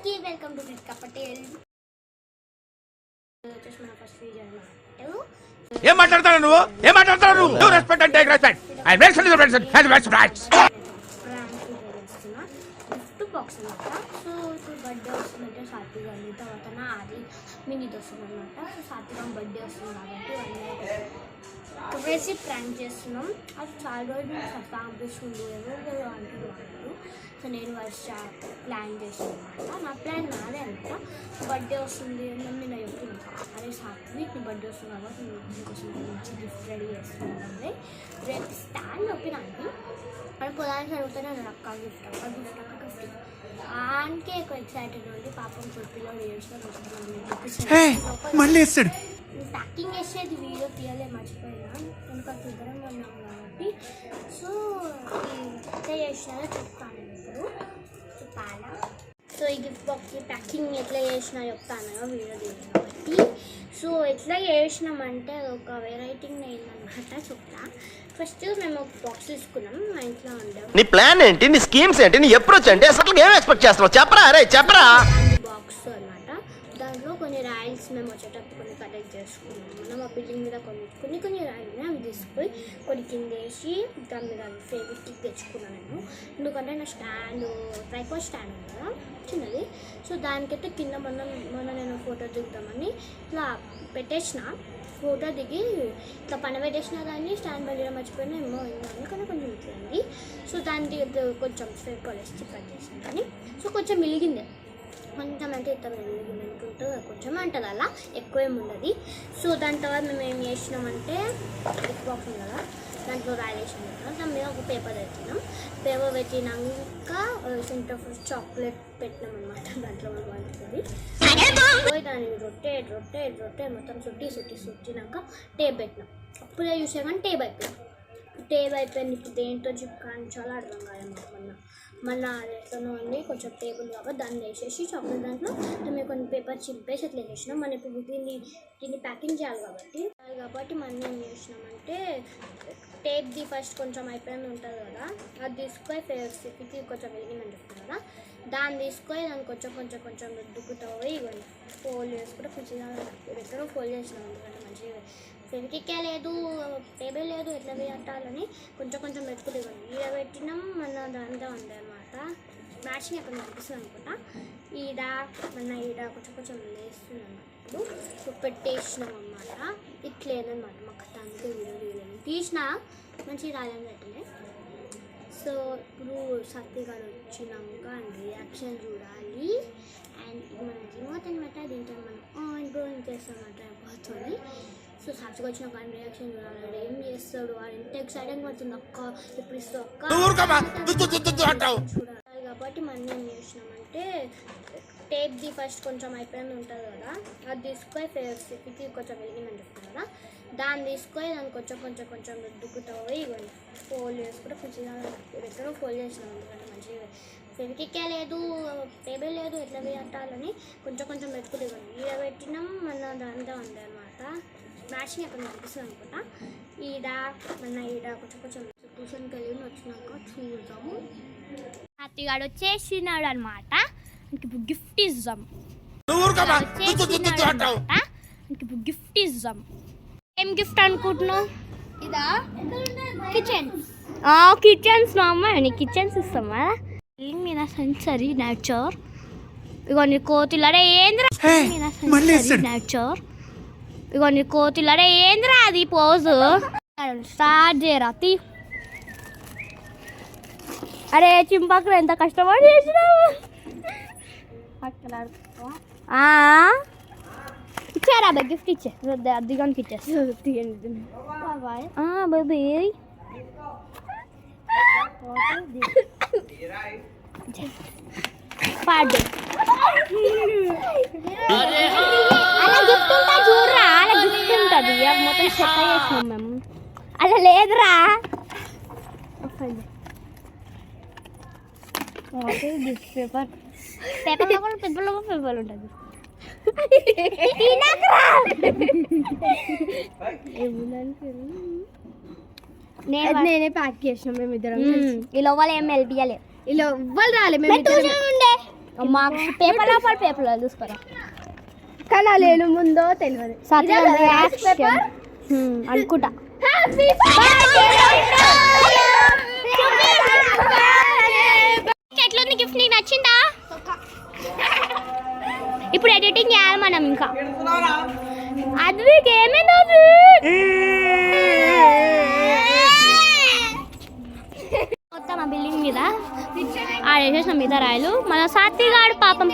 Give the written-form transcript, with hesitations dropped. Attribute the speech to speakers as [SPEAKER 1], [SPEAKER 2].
[SPEAKER 1] అందరికీ welcome to cricket Patel. మన first video అన్నమాట.
[SPEAKER 2] ఏం మాట్లాడతావు నువ్వు respect and take respect. I make sense has respect.
[SPEAKER 1] Gift box అన్నమాట. సో ఇప్పుడు బర్త్డే వస్తుందంటే సాత్విక్ గారి తర్వాత నా అది మినీది వస్తుంది అనమాట. సో సాత్విక్ గారి బర్త్డే వస్తుంది కాబట్టి వేసి ప్రాంక్ చేస్తున్నాం. అది చాలా రోజులు అనిపిస్తుంది ఎవరు అంటున్నారు. సో నేను వర్ష ప్లాన్ చేసాను అనమాట. నా ప్లాన్ నాదే అనమాట. బర్త్డే వస్తుంది అని నేను చెప్తున్నాను. అదే సాత్విక్ నీ బర్త్డే వస్తుంది కాబట్టి నీకోసం మంచి గిఫ్ట్ రెడీ చేస్తున్నాను. రేపు స్టాండ్ ఒప్పినాను అని పొలానికి అడుగుతానే అక్క గిఫ్ట్ ఆన్కే ఎక్కువ ఎక్సైటెడ్ ఉంది. పాపం పిల్లలు
[SPEAKER 3] మళ్ళీ
[SPEAKER 1] ప్యాకింగ్ చేసేది వీడియో తీయలే మర్చిపోయినా ఇంకా కుదరం ఉన్నాం కాబట్టి. సో ఎట్లా చేసినారో చెప్తాను ఇప్పుడు చెప్పాలా. సో ఈ గిఫ్ట్ బాక్స్ ప్యాకింగ్ ఎట్లా చేసినా చెప్తాను వీడియో తీయాలి కాబట్టి. సో ఎట్లా చేసినామంటే ఒక వెరైటీగా అయిందనమాట. చెప్తా. ఫస్ట్ మేము ఒక బాక్స్ తీసుకున్నాం. మా ఇంట్లో ఉండే
[SPEAKER 4] నీ ప్లాన్ ఏంటి, నీ స్కీమ్స్ ఏంటి, నీ అప్రోచ్ ఏంటి, అసలు ఏం ఎక్స్పెక్ట్ చేస్తున్నావు చెప్పరా. అరే చెప్పరా.
[SPEAKER 1] బాక్స్ అనమాట. దాంట్లో కొన్ని రాయిల్స్ మేము వచ్చేటప్పుడు కొన్ని కలెక్ట్ చేసుకున్నాం. మనం ఆ బిల్డింగ్ మీద కొన్ని రాయిల్ని అవి తీసుకుని కొన్ని కింద వేసి దాని మీద ఫేబ్రిక్ తెచ్చుకున్నాను నేను. ఎందుకంటే నా స్టాండ్ ట్రైపాడ్ స్టాండ్ ఉంది కదా చిన్నది. సో దానికైతే కింద మొన్న నేను ఫోటో దిగుదామని ఇట్లా పెట్టేసిన. ఫోటో దిగి ఇట్లా పని పెట్టేసిన దాన్ని స్టాండ్ పెట్టడం మర్చిపోయినా ఏమో అయిందని కానీ కొంచెం ఇట్లండి. సో దానికి కొంచెం ఫేక్ వేసి పెట్టేసాను కానీ సో కొంచెం మిలిగింది. కొంచెం అంటే ఇంత మిలిగింది అనుకుంటూ కొంచెం అంటుంది అలా ఎక్కువేమి ఉండదు. సో దాని తర్వాత మేము ఏం చేసినామంటే గిఫ్ట్ బాక్స్ ఉంది కదా దాంట్లో రాయలేసాం కదా దాని మీద ఒక పేపర్ పెట్టినాం. పేపర్ పెట్టినాక సెంటర్ ఆఫ్ చాక్లెట్ పెట్టినాం అనమాట. దాంట్లో బాగుంటుంది. దాన్ని రొట్టె మొత్తం చుట్టినాక టేప్ పెట్టినాం. అప్పుడే చూసా కానీ టేప్ అయిపోయింది. ఇప్పుడు దేంతో చిప్కాని చాలా అర్థం కాదు. మళ్ళీ ఎట్లనో అండి కొంచెం టేబుల్ కాబట్టి దాన్ని వేసేసి చాక్లెట్ దాంట్లో మేము కొన్ని పేపర్ చింపేసి అట్లా వేసినాం. మనం ఇప్పుడు దీన్ని ప్యాకింగ్ చేయాలి కాబట్టి మనం ఏం చేసినామంటే టేప్ది ఫస్ట్ కొంచెం అయిపోయింది ఉంటుంది కదా అది తీసుకొని ఫేస్కి కొంచెం వెలిగిందని చెప్తాను కదా దాన్ని తీసుకొని దాన్ని కొంచెం రుద్దుకుతా పోయి ఇవ్వండి ఫోల్డ్ చేసుకుంటే కొంచెం ఎక్కడో ఫోల్డ్ చేసినాం. ఎందుకంటే మంచిగా ఫెవికిక్కే లేదు టేబుల్ లేదు ఎట్లా వేయాలని కొంచెం పెట్టుకుని ఇవ్వండి. ఈడ పెట్టినాం మన దాంట్లో ఉంది అనమాట. మ్యాచింగ్ ఎక్కడ కనిపిస్తుంది అనుకుంటా. ఈడ కొంచెం వేస్తుంది అన్నప్పుడు ఇప్పుడు పెట్టేసినాం అనమాట. ఇట్లేదనమాట మాకు దానికి వీడియో తీయలేదు తీసినా మంచిగా రాలని పెట్టలే. సో ఇప్పుడు సాత్విక్ గారు వచ్చినాక అండ్ రియాక్షన్ చూడాలి. అండ్ మన రిమోట్ అనమాట. దీంట్లో మనం ఇంప్రూవింగ్ చేస్తామన్నమాట పోతుంది. సో సాత్విక్ వచ్చిన కానీ రియాక్షన్ చూడాలి. ఏం చేస్తాడు వాడు ఎంత ఎక్సైటింగ్ పడుతుంది అక్క ఎప్పుడు ఇస్తావు అక్క చూడాలి కాబట్టి మనం ఏం చేసినామంటే టేప్ది ఫస్ట్ కొంచెం అయిపోయింది ఉంటుంది కదా అది తీసుకొని ఫేస్కి కొంచెం వెలిగిందని చెప్తాను కదా దాన్ని తీసుకొని దాన్ని కొంచెం రుద్దుకుతా పోయి ఇవ్వండి ఫోల్డ్ చేసుకుంటే కొంచెం ఎక్కడో ఫోల్డ్ చేసినాం. ఎందుకంటే మంచిగా ఫెవికిక్కే లేదు టేబుల్ లేదు ఎట్లా వేయాలని కొంచెం పెట్టుకుని ఇవ్వండి. ఈడ పెట్టినాం మన దాంట్లో ఉంది అనమాట. మ్యాచింగ్ ఎక్కడ కనిపిస్తుంది అనుకుంటా. ఈడ కొంచెం ట్యూషన్కి వెళ్ళి వచ్చినాక చూద్దాము. హ్యాపీగాడు వచ్చేసినాడు అనమాట. ఇప్పుడు గిఫ్ట్ ఇద్దాం. ఏం గిఫ్ట్ అనుకుంటున్నావు? ఇదా కిచెన్స్ మా అమ్మాయి నీ కిచెన్స్ ఇస్తామా బిల్డింగ్ మీద సెన్సరీ నేచర్. ఇగో నీ కోతులడే ఏంద్రా నేచర్. ఇగో నీ కోతులడే ఏంద్రా అది పోజు స్టార్ట్ చేయరా తీ. అరే చింపాకులు ఎంత కష్టపడి చేసినావు. ఇచ్చారా అబ్బాయి గిఫ్ట్ ఇచ్చే అద్దిగానికి ఇచ్చేస్తా బేబీ. పాడు అలా గిఫ్ట్ ఉంటా చూడరా అలా గిఫ్ట్ ఉంటుంది మొత్తం చెత్త చేసినాం మేము. అలా లేదురా గిఫ్ట్ పేపర్ ఉంటుంది. నేనే ప్యాక్ చేసినాం మేము ఇద్దరం. ఇలా వాళ్ళు ఏం వెళ్ళియాలి ఇలా ఎవ్వరు రాలే మేము ఉండే
[SPEAKER 3] మాకు పేపర్లో చూసుకోరా
[SPEAKER 1] కానీ లేను ముందో తెలియదు.
[SPEAKER 3] అనుకుంటా. ఎట్లుంది గిఫ్ట్, నీకు నచ్చిందా? ఇప్పుడు ఎడిటింగ్ చేయాలి మనం. ఇంకా అది ఏమైంది? మొత్తం ఆ బిల్డింగ్ మీద ఆడేసేసిన మీద రాయలు. మన సాత్విగాడు పాపం